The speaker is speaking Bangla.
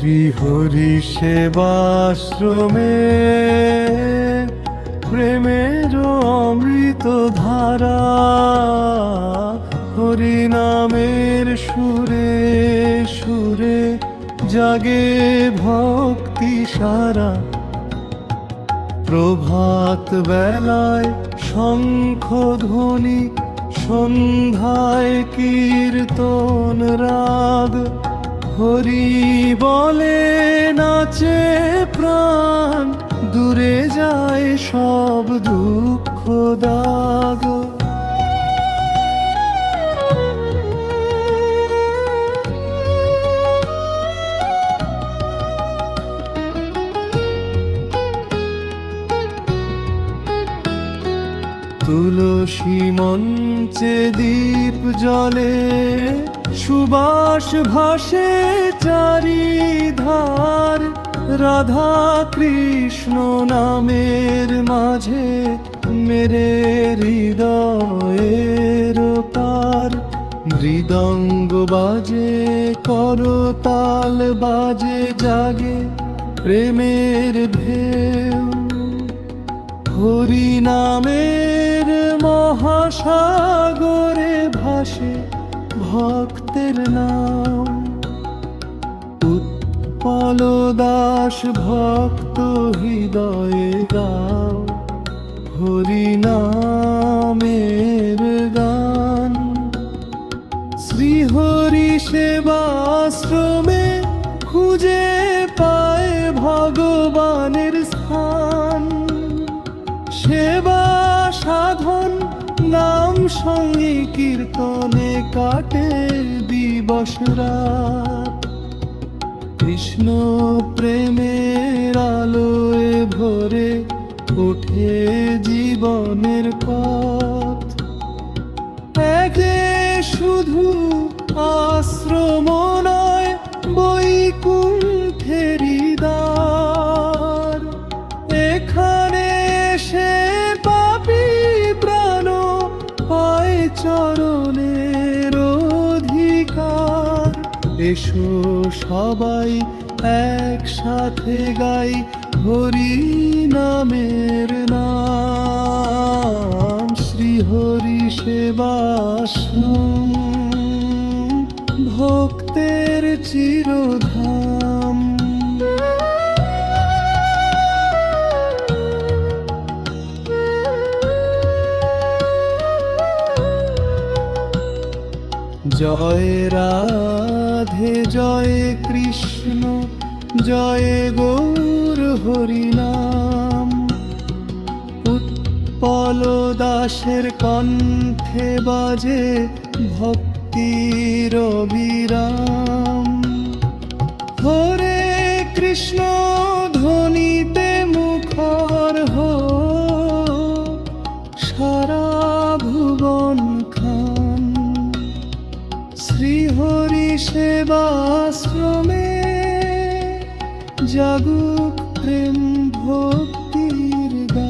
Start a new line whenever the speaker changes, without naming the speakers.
শ্রীহরি সেবাশ্রমে প্রেমের অমৃত ধারা, হরি নামের সুরে সুরে জাগে ভক্তি সারা। প্রভাত বেলায় শঙ্খ ধ্বনি, সন্ধ্যায় কীর্তন রাগ, হরি বলে নাচে প্রাণ, দূরে যায় সব দুঃখ দাগ। তুলসী মঞ্চে দীপ জ্বলে, সুবাস ভাসে চারিধার, রাধা কৃষ্ণ নামের মাঝে মেরে হৃদয়ের পার। মৃদঙ্গ বাজে করতাল বাজে, জাগে প্রেমের ঢেউ, হরি নামের মহাসাগরে ভাসে ভক্তের নাম। উৎপল দাস ভক্ত হৃদয়ে গাও, হরি নামের গান। শ্রীহরি সেবাশ্রমে খুঁজে পায় ভগবানের স্থান। সেবা সাধন নাম সঙ্গে কীর্তনে কাটে দিবস রাত। কৃষ্ণ প্রেমের আলোয় ভরে ওঠে জীবনের পথ। একে শুধু আশ্রম নয়, বৈকুণ্ঠেরই দ্বার। এখানে সে পাপী প্রাণ পায় চরণের অধিকার। এসো সবাই একসাথে গাই হরি নামের নাম। শ্রীহরি সেবাশ্রম ভক্তের চিরধাম। জয় রাধে জয় কৃষ্ণ, জয় গৌর হরিনাম। উৎপল দাসের কণ্ঠে বাজে ভক্তির অবিরাম। হরে কৃষ্ণ ধ্বনিতে মুখর হোক সারা ভুবন খান। শ্রীহরি সেবাশ্রমে জাগুক প্রেম ভক্তির গান।